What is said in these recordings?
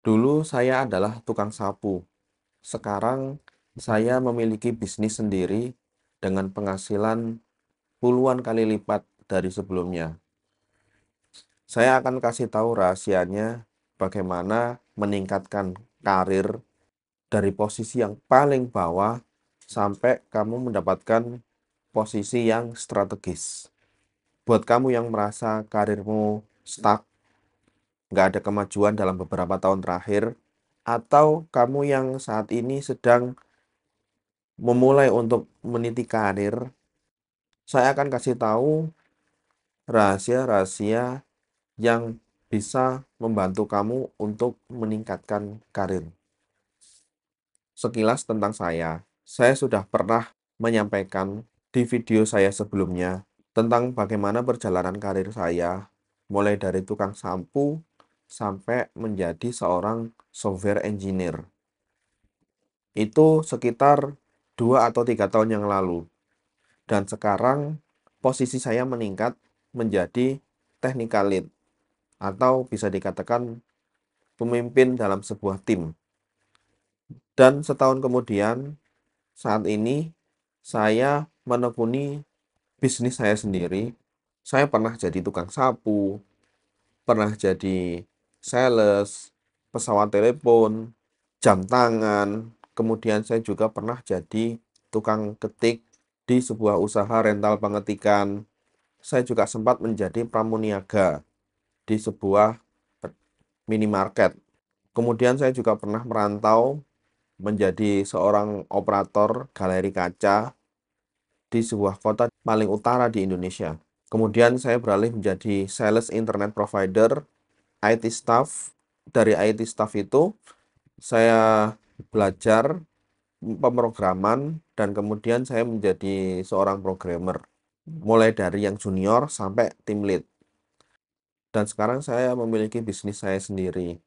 Dulu saya adalah tukang sapu. Sekarang saya memiliki bisnis sendiri dengan penghasilan puluhan kali lipat dari sebelumnya. Saya akan kasih tahu rahasianya bagaimana meningkatkan karir dari posisi yang paling bawah sampai kamu mendapatkan posisi yang strategis. Buat kamu yang merasa karirmu stuck, nggak ada kemajuan dalam beberapa tahun terakhir, atau kamu yang saat ini sedang memulai untuk meniti karir, saya akan kasih tahu rahasia-rahasia yang bisa membantu kamu untuk meningkatkan karir. Sekilas tentang saya sudah pernah menyampaikan di video saya sebelumnya tentang bagaimana perjalanan karir saya, mulai dari tukang sapu sampai menjadi seorang software engineer. Itu sekitar 2 atau 3 tahun yang lalu. Dan sekarang posisi saya meningkat menjadi technical lead atau bisa dikatakan pemimpin dalam sebuah tim. Dan setahun kemudian, saat ini saya menekuni bisnis saya sendiri. Saya pernah jadi tukang sapu, pernah jadi sales, pesawat telepon, jam tangan. Kemudian saya juga pernah jadi tukang ketik di sebuah usaha rental pengetikan. Saya juga sempat menjadi pramuniaga di sebuah minimarket. Kemudian saya juga pernah merantau menjadi seorang operator galeri kaca di sebuah kota paling utara di Indonesia. Kemudian saya beralih menjadi sales internet provider, IT staff. Dari IT staff itu saya belajar pemrograman dan kemudian saya menjadi seorang programmer. Mulai dari yang junior sampai tim lead. Dan sekarang saya memiliki bisnis saya sendiri.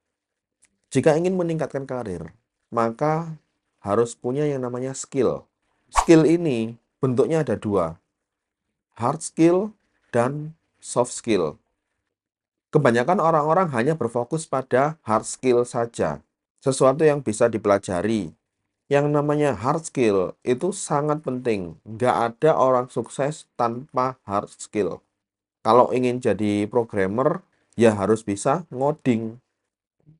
Jika ingin meningkatkan karir, maka harus punya yang namanya skill. Skill ini bentuknya ada dua, hard skill dan soft skill. Kebanyakan orang-orang hanya berfokus pada hard skill saja, sesuatu yang bisa dipelajari. Yang namanya hard skill itu sangat penting. Nggak ada orang sukses tanpa hard skill. Kalau ingin jadi programmer, ya harus bisa ngoding.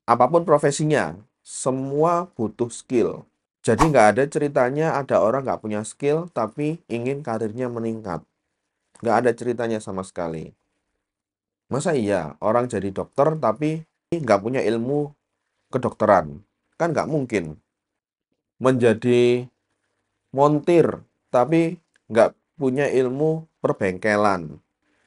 Apapun profesinya, semua butuh skill. Jadi nggak ada ceritanya ada orang nggak punya skill tapi ingin karirnya meningkat. Nggak ada ceritanya sama sekali. Masa iya orang jadi dokter tapi nggak punya ilmu kedokteran? Kan nggak mungkin. Menjadi montir tapi nggak punya ilmu perbengkelan.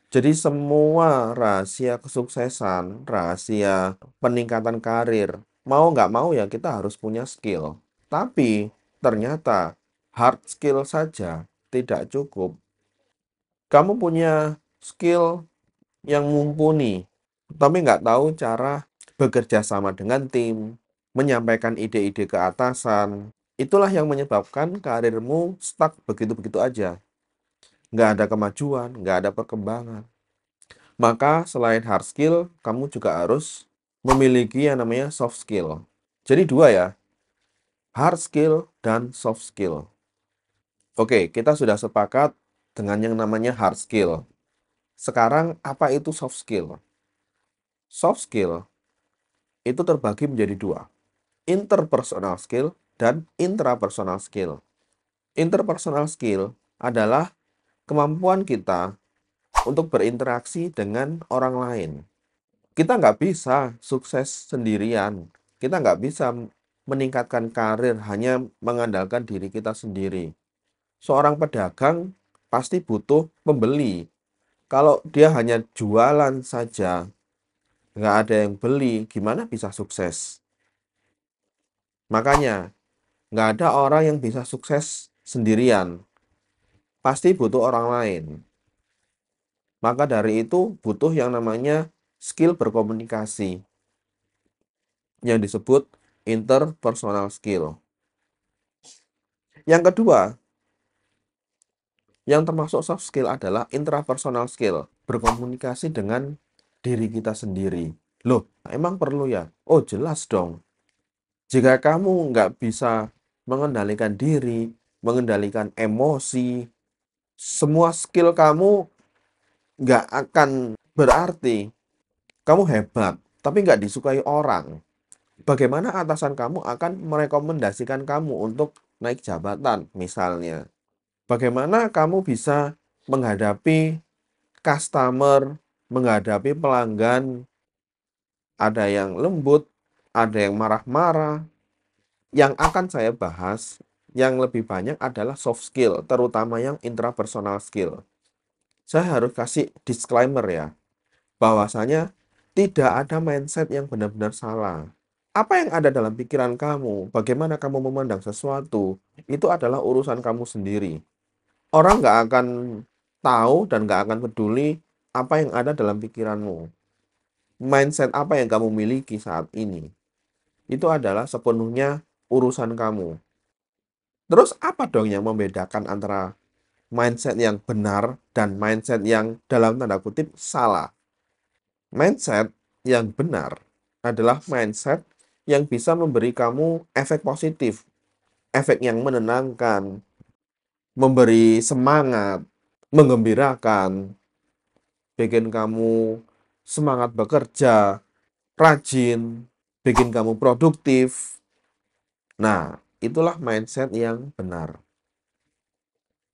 Jadi semua rahasia kesuksesan, rahasia peningkatan karir, mau nggak mau ya kita harus punya skill. Tapi ternyata hard skill saja tidak cukup. Kamu punya skill yang mumpuni, tapi nggak tahu cara bekerja sama dengan tim, menyampaikan ide-ide ke atasan. Itulah yang menyebabkan karirmu stuck begitu-begitu aja. Nggak ada kemajuan, nggak ada perkembangan. Maka selain hard skill, kamu juga harus memiliki yang namanya soft skill. Jadi dua ya, hard skill dan soft skill. Oke, kita sudah sepakat dengan yang namanya hard skill. Sekarang apa itu soft skill? Soft skill itu terbagi menjadi dua, interpersonal skill dan intrapersonal skill. Interpersonal skill adalah kemampuan kita untuk berinteraksi dengan orang lain. Kita nggak bisa sukses sendirian. Kita nggak bisa meningkatkan karir hanya mengandalkan diri kita sendiri. Seorang pedagang pasti butuh pembeli. Kalau dia hanya jualan saja, nggak ada yang beli, gimana bisa sukses? Makanya, nggak ada orang yang bisa sukses sendirian. Pasti butuh orang lain. Maka dari itu butuh yang namanya skill berkomunikasi yang disebut interpersonal skill. Yang kedua, yang termasuk soft skill adalah intrapersonal skill, berkomunikasi dengan diri kita sendiri. Loh, emang perlu ya? Oh, jelas dong. Jika kamu nggak bisa mengendalikan diri, mengendalikan emosi, semua skill kamu nggak akan berarti. Kamu hebat, tapi nggak disukai orang. Bagaimana atasan kamu akan merekomendasikan kamu untuk naik jabatan, misalnya? Bagaimana kamu bisa menghadapi customer, menghadapi pelanggan, ada yang lembut, ada yang marah-marah. Yang akan saya bahas, yang lebih banyak adalah soft skill, terutama yang intrapersonal skill. Saya harus kasih disclaimer ya, bahwasanya tidak ada mindset yang benar-benar salah. Apa yang ada dalam pikiran kamu, bagaimana kamu memandang sesuatu, itu adalah urusan kamu sendiri. Orang nggak akan tahu dan nggak akan peduli apa yang ada dalam pikiranmu. Mindset apa yang kamu miliki saat ini, itu adalah sepenuhnya urusan kamu. Terus apa dong yang membedakan antara mindset yang benar dan mindset yang dalam tanda kutip salah? Mindset yang benar adalah mindset yang bisa memberi kamu efek positif, efek yang menenangkan, memberi semangat, menggembirakan, bikin kamu semangat bekerja, rajin, bikin kamu produktif. Nah, itulah mindset yang benar.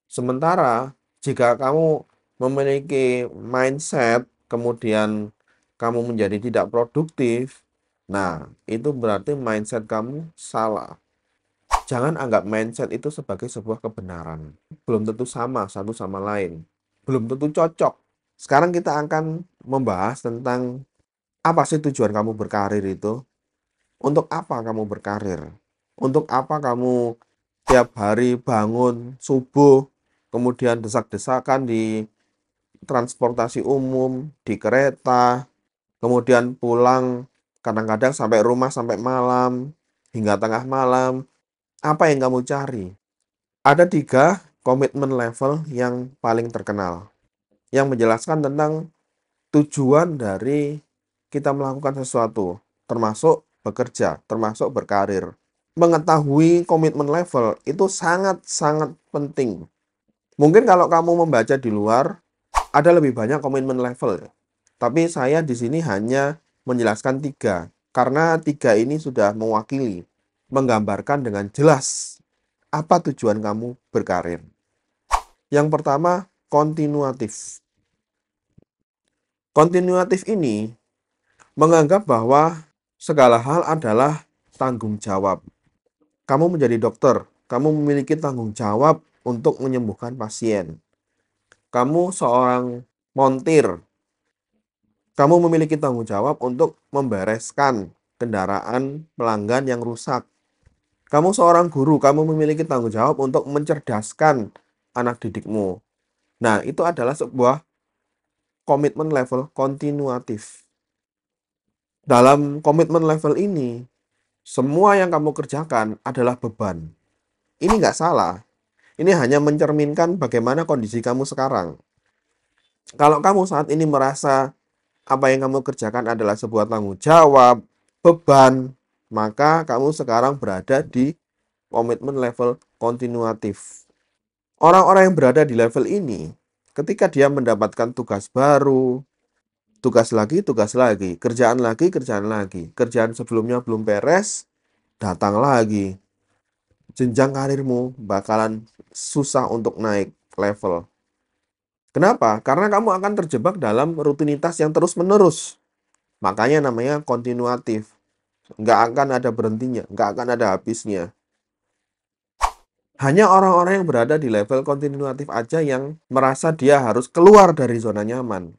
Sementara jika kamu memiliki mindset, kemudian kamu menjadi tidak produktif, nah itu berarti mindset kamu salah. Jangan anggap mindset itu sebagai sebuah kebenaran. Belum tentu sama satu sama lain. Belum tentu cocok. Sekarang kita akan membahas tentang apa sih tujuan kamu berkarir itu? Untuk apa kamu berkarir? Untuk apa kamu tiap hari bangun subuh, kemudian desak-desakan di transportasi umum, di kereta, kemudian pulang kadang-kadang sampai rumah sampai malam, hingga tengah malam. Apa yang kamu cari? Ada 3 komitmen level yang paling terkenal, yang menjelaskan tentang tujuan dari kita melakukan sesuatu, termasuk bekerja, termasuk berkarir. Mengetahui komitmen level itu sangat-sangat penting. Mungkin kalau kamu membaca di luar, ada lebih banyak komitmen level. Tapi saya di sini hanya menjelaskan 3, karena 3 ini sudah mewakili, menggambarkan dengan jelas apa tujuan kamu berkarir. Yang pertama, kontinuatif. Kontinuatif ini menganggap bahwa segala hal adalah tanggung jawab. Kamu menjadi dokter, kamu memiliki tanggung jawab untuk menyembuhkan pasien. Kamu seorang montir, kamu memiliki tanggung jawab untuk membereskan kendaraan pelanggan yang rusak. Kamu seorang guru, kamu memiliki tanggung jawab untuk mencerdaskan anak didikmu. Nah, itu adalah sebuah komitmen level kontinuatif. Dalam komitmen level ini, semua yang kamu kerjakan adalah beban. Ini nggak salah. Ini hanya mencerminkan bagaimana kondisi kamu sekarang. Kalau kamu saat ini merasa apa yang kamu kerjakan adalah sebuah tanggung jawab, beban, maka kamu sekarang berada di komitmen level kontinuatif. Orang-orang yang berada di level ini, ketika dia mendapatkan tugas baru, tugas lagi, kerjaan lagi, kerjaan sebelumnya belum beres, datang lagi. Jenjang karirmu bakalan susah untuk naik level. Kenapa? Karena kamu akan terjebak dalam rutinitas yang terus-menerus. Makanya namanya kontinuatif. Nggak akan ada berhentinya, nggak akan ada habisnya. Hanya orang-orang yang berada di level kontinuatif aja yang merasa dia harus keluar dari zona nyaman.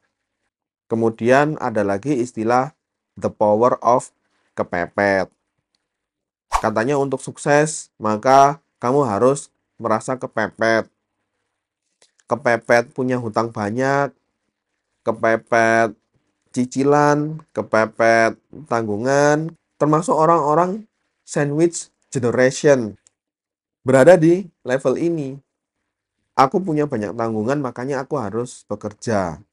Kemudian ada lagi istilah the power of kepepet. Katanya untuk sukses, maka kamu harus merasa kepepet. Kepepet punya hutang banyak, kepepet cicilan, kepepet tanggungan, termasuk orang-orang sandwich generation berada di level ini. Aku punya banyak tanggungan, makanya aku harus bekerja.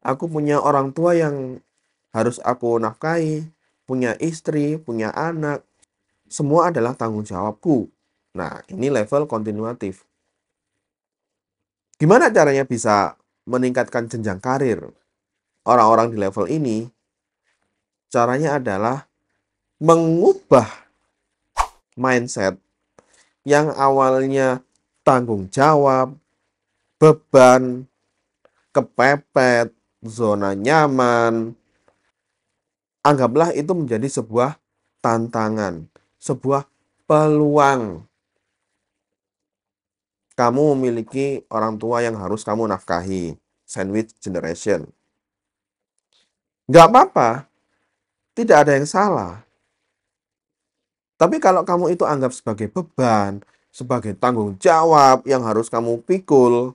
Aku punya orang tua yang harus aku nafkahi, punya istri, punya anak, semua adalah tanggung jawabku. Nah, ini level kontinuatif. Gimana caranya bisa meningkatkan jenjang karir orang-orang di level ini? Caranya adalah mengubah mindset yang awalnya tanggung jawab, beban, kepepet, zona nyaman. Anggaplah itu menjadi sebuah tantangan, sebuah peluang. Kamu memiliki orang tua yang harus kamu nafkahi. Sandwich generation. Nggak apa-apa, tidak ada yang salah. Tapi kalau kamu itu anggap sebagai beban, sebagai tanggung jawab yang harus kamu pikul,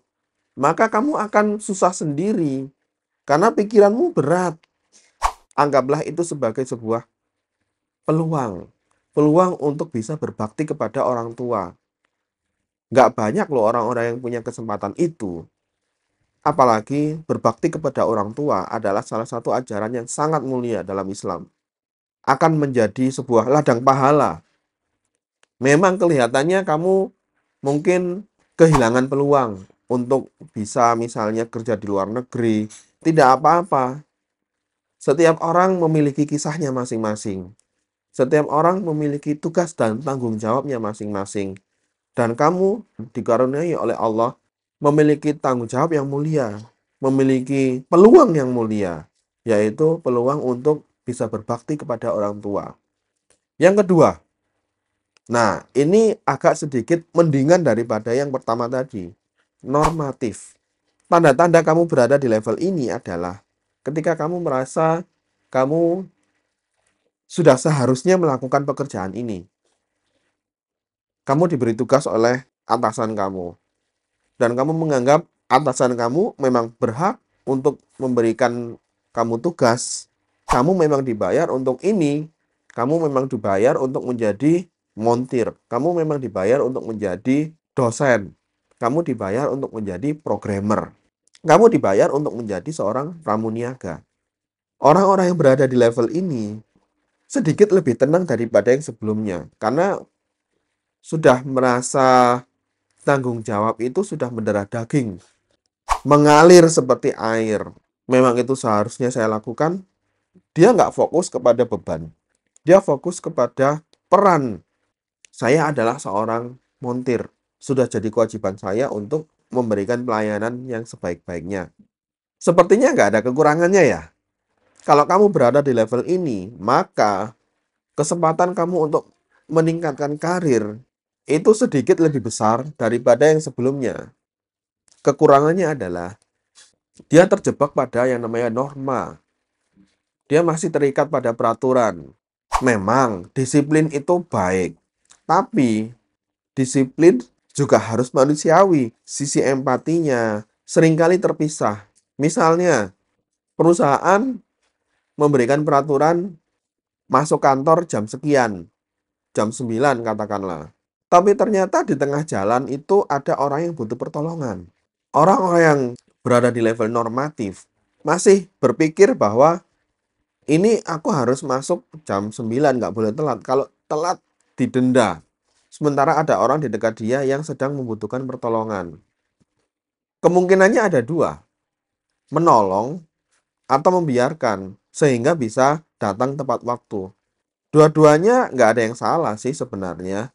maka kamu akan susah sendiri. Karena pikiranmu berat. Anggaplah itu sebagai sebuah peluang. Peluang untuk bisa berbakti kepada orang tua. Nggak banyak loh orang-orang yang punya kesempatan itu. Apalagi berbakti kepada orang tua adalah salah satu ajaran yang sangat mulia dalam Islam. Akan menjadi sebuah ladang pahala. Memang kelihatannya kamu mungkin kehilangan peluang untuk bisa misalnya kerja di luar negeri. Tidak apa-apa. Setiap orang memiliki kisahnya masing-masing. Setiap orang memiliki tugas dan tanggung jawabnya masing-masing. Dan kamu dikaruniai oleh Allah memiliki tanggung jawab yang mulia, memiliki peluang yang mulia, yaitu peluang untuk bisa berbakti kepada orang tua. Yang kedua, nah ini agak sedikit mendingan daripada yang pertama tadi, normatif. Tanda-tanda kamu berada di level ini adalah ketika kamu merasa kamu sudah seharusnya melakukan pekerjaan ini. Kamu diberi tugas oleh atasan kamu. Dan kamu menganggap atasan kamu memang berhak untuk memberikan kamu tugas. Kamu memang dibayar untuk ini. Kamu memang dibayar untuk menjadi montir. Kamu memang dibayar untuk menjadi dosen. Kamu dibayar untuk menjadi programmer. Kamu dibayar untuk menjadi seorang pramuniaga. Orang-orang yang berada di level ini sedikit lebih tenang daripada yang sebelumnya. Karena sudah merasa tanggung jawab itu sudah mendarah daging, mengalir seperti air. Memang itu seharusnya saya lakukan. Dia nggak fokus kepada beban. Dia fokus kepada peran. Saya adalah seorang montir. Sudah jadi kewajiban saya untuk memberikan pelayanan yang sebaik-baiknya. Sepertinya nggak ada kekurangannya ya. Kalau kamu berada di level ini, maka kesempatan kamu untuk meningkatkan karir itu sedikit lebih besar daripada yang sebelumnya. Kekurangannya adalah dia terjebak pada yang namanya norma. Dia masih terikat pada peraturan. Memang disiplin itu baik, tapi disiplin juga harus manusiawi. Sisi empatinya seringkali terpisah. Misalnya, perusahaan memberikan peraturan masuk kantor jam sekian, jam 9 katakanlah. Tapi ternyata di tengah jalan itu ada orang yang butuh pertolongan. Orang-orang yang berada di level normatif masih berpikir bahwa ini aku harus masuk jam 9, nggak boleh telat. Kalau telat didenda. Sementara ada orang di dekat dia yang sedang membutuhkan pertolongan. Kemungkinannya ada dua, menolong atau membiarkan sehingga bisa datang tepat waktu. Dua-duanya nggak ada yang salah sih sebenarnya.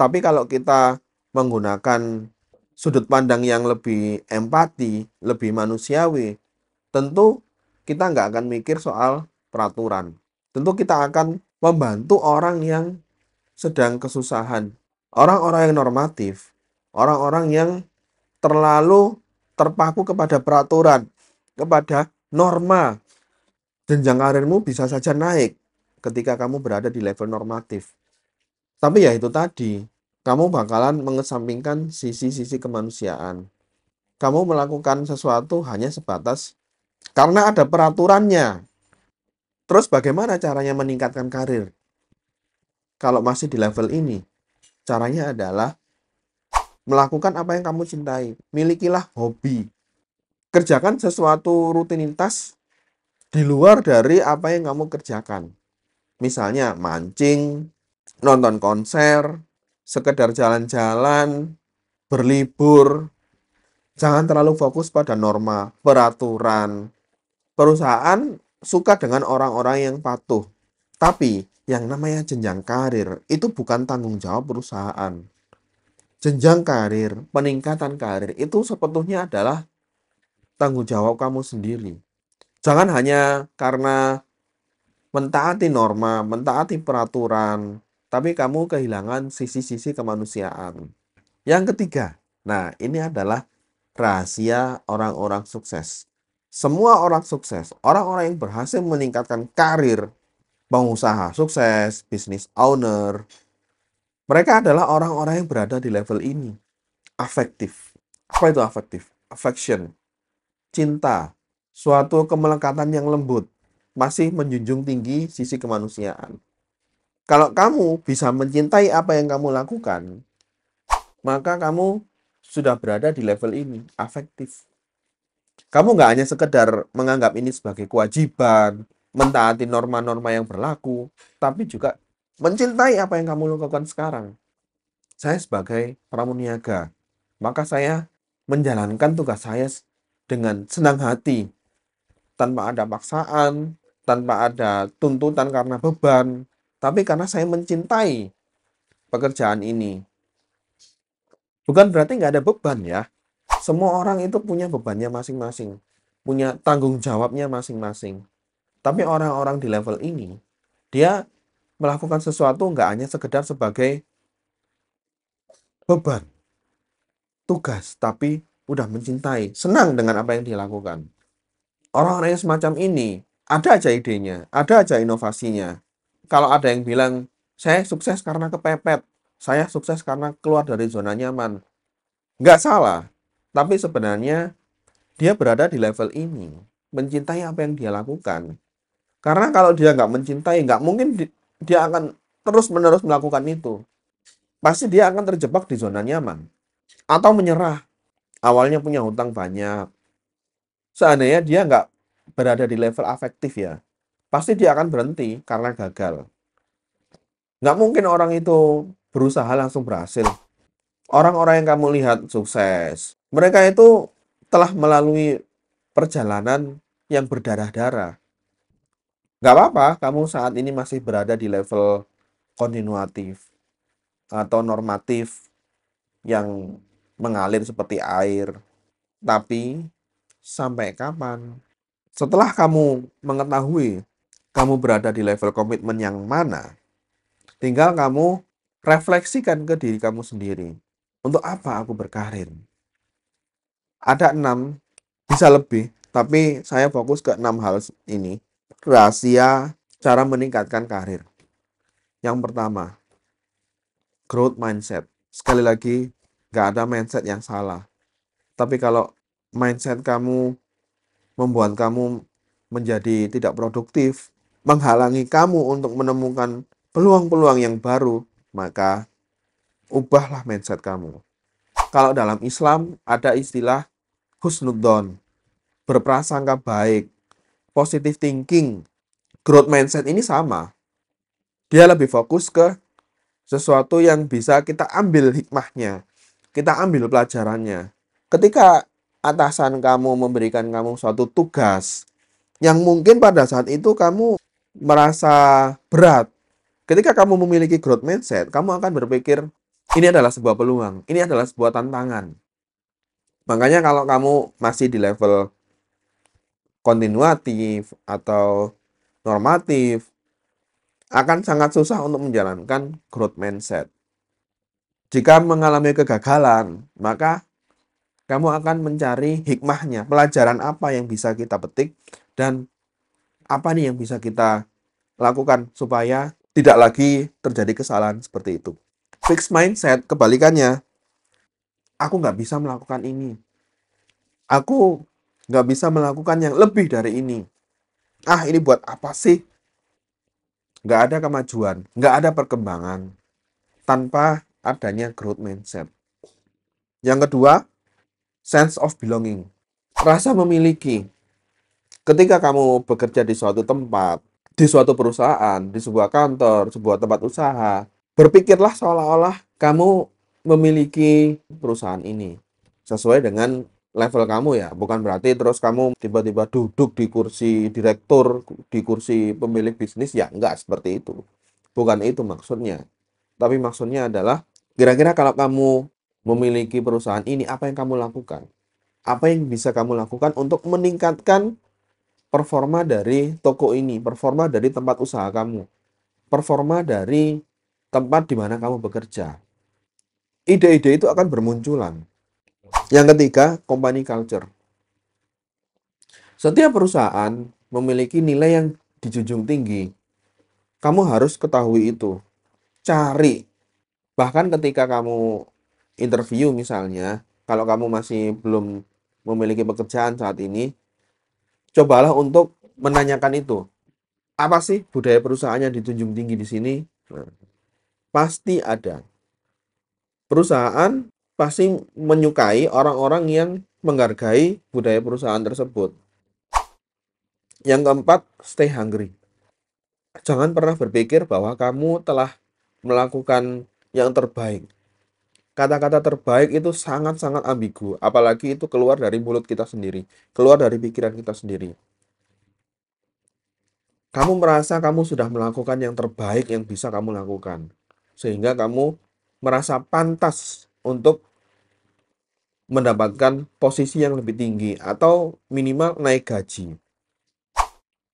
Tapi kalau kita menggunakan sudut pandang yang lebih empati, lebih manusiawi, tentu kita nggak akan mikir soal peraturan. Tentu kita akan membantu orang yang sedang kesusahan. Orang-orang yang normatif, orang-orang yang terlalu terpaku kepada peraturan, kepada norma, jenjang karirmu bisa saja naik ketika kamu berada di level normatif. Tapi ya itu tadi, kamu bakalan mengesampingkan sisi-sisi kemanusiaan. Kamu melakukan sesuatu hanya sebatas karena ada peraturannya. Terus bagaimana caranya meningkatkan karir? Kalau masih di level ini, caranya adalah melakukan apa yang kamu cintai. Milikilah hobi. Kerjakan sesuatu rutinitas di luar dari apa yang kamu kerjakan. Misalnya mancing, nonton konser, sekedar jalan-jalan, berlibur. Jangan terlalu fokus pada norma, peraturan. Perusahaan suka dengan orang-orang yang patuh. Tapi yang namanya jenjang karir itu bukan tanggung jawab perusahaan. Jenjang karir, peningkatan karir itu sebetulnya adalah tanggung jawab kamu sendiri. Jangan hanya karena mentaati norma, mentaati peraturan, tapi kamu kehilangan sisi-sisi kemanusiaan. Yang ketiga, nah ini adalah rahasia orang-orang sukses. Semua orang sukses, orang-orang yang berhasil meningkatkan karir, pengusaha sukses, business owner, mereka adalah orang-orang yang berada di level ini. Afektif. Apa itu afektif? Affection, cinta, suatu kemelekatan yang lembut, masih menjunjung tinggi sisi kemanusiaan. Kalau kamu bisa mencintai apa yang kamu lakukan, maka kamu sudah berada di level ini, afektif. Kamu nggak hanya sekedar menganggap ini sebagai kewajiban, mentaati norma-norma yang berlaku, tapi juga mencintai apa yang kamu lakukan sekarang. Saya sebagai pramuniaga, maka saya menjalankan tugas saya dengan senang hati, tanpa ada paksaan, tanpa ada tuntutan karena beban, tapi karena saya mencintai pekerjaan ini. Bukan berarti nggak ada beban ya. Semua orang itu punya bebannya masing-masing, punya tanggung jawabnya masing-masing. Tapi orang-orang di level ini, dia melakukan sesuatu nggak hanya sekedar sebagai beban, tugas, tapi udah mencintai, senang dengan apa yang dilakukan. Orang-orang yang semacam ini, ada aja idenya, ada aja inovasinya. Kalau ada yang bilang, saya sukses karena kepepet, saya sukses karena keluar dari zona nyaman. Nggak salah, tapi sebenarnya dia berada di level ini, mencintai apa yang dia lakukan. Karena kalau dia nggak mencintai, nggak mungkin dia akan terus-menerus melakukan itu. Pasti dia akan terjebak di zona nyaman. Atau menyerah. Awalnya punya hutang banyak. Seandainya dia nggak berada di level afektif ya, pasti dia akan berhenti karena gagal. Nggak mungkin orang itu berusaha langsung berhasil. Orang-orang yang kamu lihat sukses, mereka itu telah melalui perjalanan yang berdarah-darah. Nggak apa-apa, kamu saat ini masih berada di level kontinuatif atau normatif yang mengalir seperti air. Tapi sampai kapan? Setelah kamu mengetahui kamu berada di level komitmen yang mana, tinggal kamu refleksikan ke diri kamu sendiri. Untuk apa aku berkarir? Ada 6, bisa lebih, tapi saya fokus ke 6 hal ini. Rahasia cara meningkatkan karir. Yang pertama, growth mindset. Sekali lagi, nggak ada mindset yang salah. Tapi kalau mindset kamu membuat kamu menjadi tidak produktif, menghalangi kamu untuk menemukan peluang-peluang yang baru, maka ubahlah mindset kamu. Kalau dalam Islam ada istilah husnudzon, berprasangka baik, positive thinking. Growth mindset ini sama. Dia lebih fokus ke sesuatu yang bisa kita ambil hikmahnya, kita ambil pelajarannya. Ketika atasan kamu memberikan kamu suatu tugas yang mungkin pada saat itu kamu merasa berat. Ketika kamu memiliki growth mindset, kamu akan berpikir, ini adalah sebuah peluang, ini adalah sebuah tantangan. Makanya kalau kamu masih di level kontinuatif atau normatif, akan sangat susah untuk menjalankan growth mindset. Jika mengalami kegagalan, maka kamu akan mencari hikmahnya, pelajaran apa yang bisa kita petik, dan apa nih yang bisa kita lakukan supaya tidak lagi terjadi kesalahan seperti itu. Fixed mindset, kebalikannya, aku nggak bisa melakukan ini. Aku nggak bisa melakukan yang lebih dari ini. Ah, ini buat apa sih? Nggak ada kemajuan, nggak ada perkembangan tanpa adanya growth mindset. Yang kedua, sense of belonging. Rasa memiliki. Ketika kamu bekerja di suatu tempat, di suatu perusahaan, di sebuah kantor, sebuah tempat usaha, berpikirlah seolah-olah kamu memiliki perusahaan ini sesuai dengan level kamu ya. Bukan berarti terus kamu tiba-tiba duduk di kursi direktur, di kursi pemilik bisnis ya, enggak seperti itu. Bukan itu maksudnya. Tapi maksudnya adalah kira-kira kalau kamu memiliki perusahaan ini, apa yang kamu lakukan? Apa yang bisa kamu lakukan untuk meningkatkan performa dari toko ini, performa dari tempat usaha kamu, performa dari tempat di mana kamu bekerja. Ide-ide itu akan bermunculan. Yang ketiga, company culture. Setiap perusahaan memiliki nilai yang dijunjung tinggi. Kamu harus ketahui itu. Cari. Bahkan ketika kamu interview misalnya, kalau kamu masih belum memiliki pekerjaan saat ini, cobalah untuk menanyakan itu. Apa sih budaya perusahaan yang dijunjung tinggi di sini? Nah, pasti ada. Perusahaan pasti menyukai orang-orang yang menghargai budaya perusahaan tersebut. Yang keempat, stay hungry. Jangan pernah berpikir bahwa kamu telah melakukan yang terbaik. Kata-kata terbaik itu sangat-sangat ambigu, apalagi itu keluar dari mulut kita sendiri, keluar dari pikiran kita sendiri. Kamu merasa kamu sudah melakukan yang terbaik yang bisa kamu lakukan, sehingga kamu merasa pantas untuk mendapatkan posisi yang lebih tinggi atau minimal naik gaji.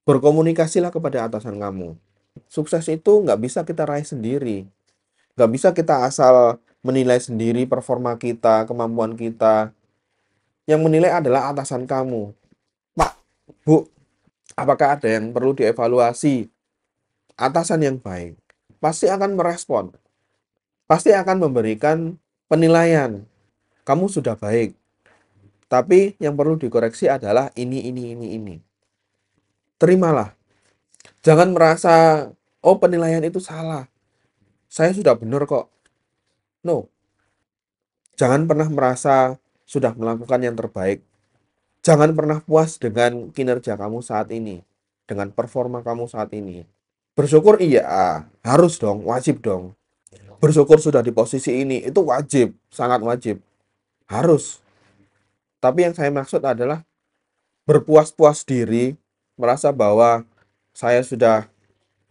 Berkomunikasilah kepada atasan kamu. Sukses itu nggak bisa kita raih sendiri. Nggak bisa kita asal menilai sendiri performa kita, kemampuan kita. Yang menilai adalah atasan kamu. Pak, Bu, apakah ada yang perlu dievaluasi? Atasan yang baik pasti akan merespon, pasti akan memberikan penilaian. Kamu sudah baik, tapi yang perlu dikoreksi adalah ini. Terimalah. Jangan merasa, oh penilaian itu salah. Saya sudah benar kok. No, jangan pernah merasa sudah melakukan yang terbaik. Jangan pernah puas dengan kinerja kamu saat ini, dengan performa kamu saat ini. Bersyukur iya, harus dong, wajib dong. Bersyukur sudah di posisi ini, itu wajib, sangat wajib, harus. Tapi yang saya maksud adalah berpuas-puas diri, merasa bahwa saya sudah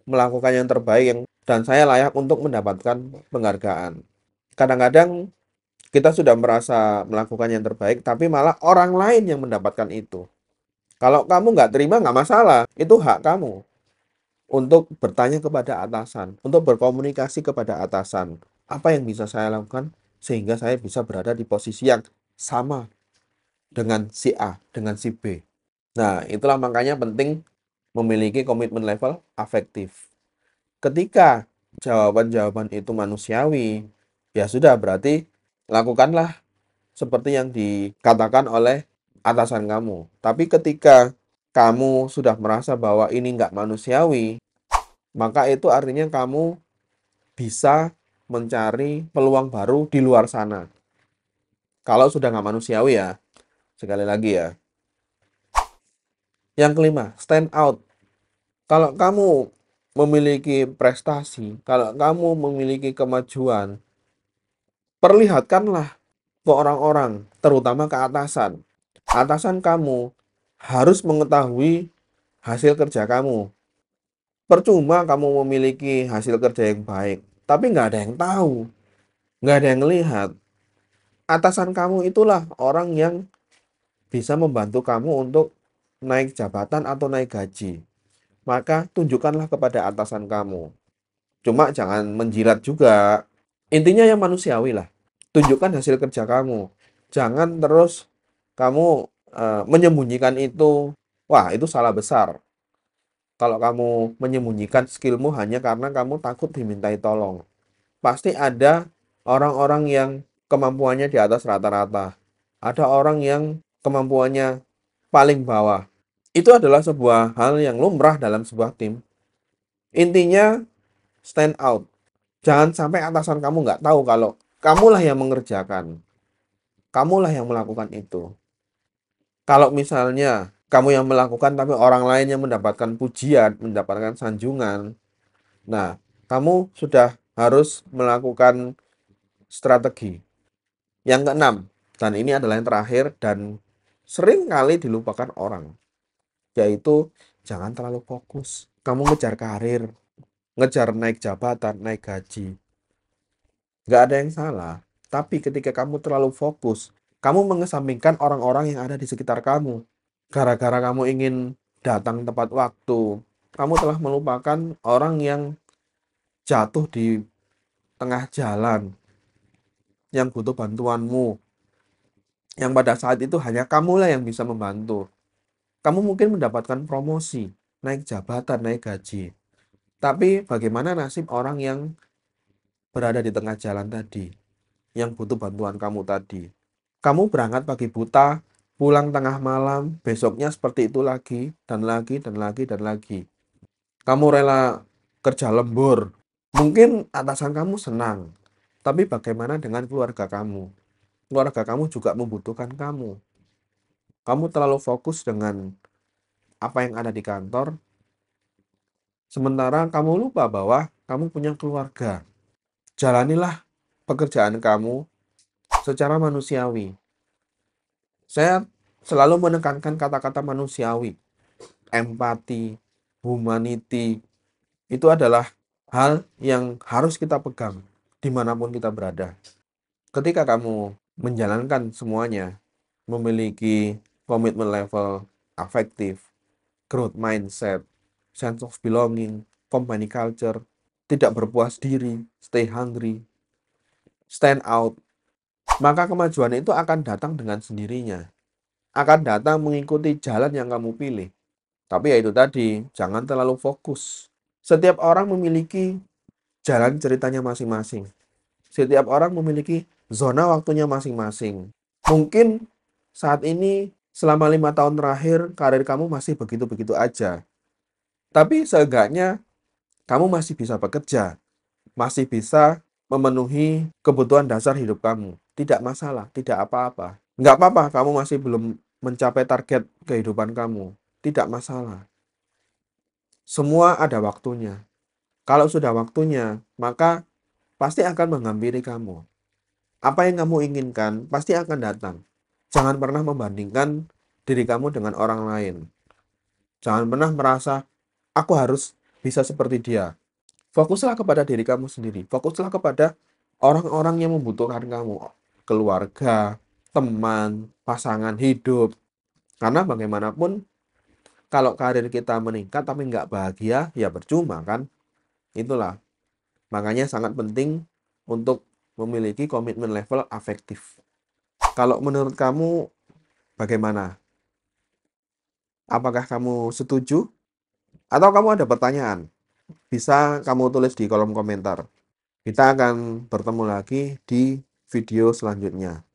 melakukan yang terbaik dan saya layak untuk mendapatkan penghargaan. Kadang-kadang kita sudah merasa melakukan yang terbaik, tapi malah orang lain yang mendapatkan itu. Kalau kamu nggak terima, nggak masalah. Itu hak kamu untuk bertanya kepada atasan, untuk berkomunikasi kepada atasan. Apa yang bisa saya lakukan sehingga saya bisa berada di posisi yang sama dengan si A, dengan si B. Nah, itulah makanya penting memiliki komitmen level afektif. Ketika jawaban-jawaban itu manusiawi, ya sudah berarti lakukanlah seperti yang dikatakan oleh atasan kamu. Tapi ketika kamu sudah merasa bahwa ini nggak manusiawi, maka itu artinya kamu bisa mencari peluang baru di luar sana. Kalau sudah nggak manusiawi ya, sekali lagi ya. Yang kelima, stand out. Kalau kamu memiliki prestasi, kalau kamu memiliki kemajuan, perlihatkanlah ke orang-orang, terutama ke atasan. Atasan kamu harus mengetahui hasil kerja kamu. Percuma kamu memiliki hasil kerja yang baik, tapi nggak ada yang tahu, nggak ada yang lihat. Atasan kamu itulah orang yang bisa membantu kamu untuk naik jabatan atau naik gaji. Maka tunjukkanlah kepada atasan kamu. Cuma jangan menjilat juga. Intinya yang manusiawi lah. Tunjukkan hasil kerja kamu. Jangan terus kamu menyembunyikan itu. Wah, itu salah besar. Kalau kamu menyembunyikan skillmu hanya karena kamu takut dimintai tolong. Pasti ada orang-orang yang kemampuannya di atas rata-rata. Ada orang yang kemampuannya paling bawah. Itu adalah sebuah hal yang lumrah dalam sebuah tim. Intinya stand out. Jangan sampai atasan kamu nggak tahu kalau kamulah yang mengerjakan. Kamulah yang melakukan itu. Kalau misalnya Kamu yang melakukan tapi orang lain yang mendapatkan pujian, mendapatkan sanjungan. Nah, kamu sudah harus melakukan strategi. Yang keenam, dan ini adalah yang terakhir dan sering kali dilupakan orang, yaitu jangan terlalu fokus. Kamu ngejar karir, ngejar naik jabatan, naik gaji. Nggak ada yang salah. Tapi ketika kamu terlalu fokus, kamu mengesampingkan orang-orang yang ada di sekitar kamu. Gara-gara kamu ingin datang tepat waktu, kamu telah melupakan orang yang jatuh di tengah jalan, yang butuh bantuanmu, yang pada saat itu hanya kamulah yang bisa membantu. Kamu mungkin mendapatkan promosi, naik jabatan, naik gaji. Tapi bagaimana nasib orang yang berada di tengah jalan tadi, yang butuh bantuan kamu tadi? Kamu berangkat pagi buta, pulang tengah malam, besoknya seperti itu lagi, dan lagi, dan lagi, dan lagi. Kamu rela kerja lembur. Mungkin atasan kamu senang, tapi bagaimana dengan keluarga kamu? Keluarga kamu juga membutuhkan kamu. Kamu terlalu fokus dengan apa yang ada di kantor, sementara kamu lupa bahwa kamu punya keluarga. Jalanilah pekerjaan kamu secara manusiawi. Saya selalu menekankan kata-kata manusiawi, empati, humanity. Itu adalah hal yang harus kita pegang dimanapun kita berada. Ketika kamu menjalankan semuanya, memiliki komitmen level afektif, growth mindset, sense of belonging, company culture, tidak berpuas diri, stay hungry, stand out, maka kemajuan itu akan datang dengan sendirinya. Akan datang mengikuti jalan yang kamu pilih. Tapi ya itu tadi, jangan terlalu fokus. Setiap orang memiliki jalan ceritanya masing-masing. Setiap orang memiliki zona waktunya masing-masing. Mungkin saat ini selama 5 tahun terakhir karir kamu masih begitu-begitu aja. Tapi seenggaknya kamu masih bisa bekerja, masih bisa memenuhi kebutuhan dasar hidup kamu. Tidak masalah, tidak apa-apa. Nggak apa-apa kamu masih belum mencapai target kehidupan kamu. Tidak masalah. Semua ada waktunya. Kalau sudah waktunya, maka pasti akan menghampiri kamu. Apa yang kamu inginkan pasti akan datang. Jangan pernah membandingkan diri kamu dengan orang lain. Jangan pernah merasa, aku harus bisa seperti dia. Fokuslah kepada diri kamu sendiri. Fokuslah kepada orang-orang yang membutuhkan kamu. Keluarga, teman, pasangan hidup. Karena bagaimanapun, kalau karir kita meningkat tapi nggak bahagia, ya percuma kan? Itulah. Makanya sangat penting untuk memiliki komitmen level afektif. Kalau menurut kamu bagaimana? Apakah kamu setuju? Atau kamu ada pertanyaan? Bisa kamu tulis di kolom komentar. Kita akan bertemu lagi di video selanjutnya.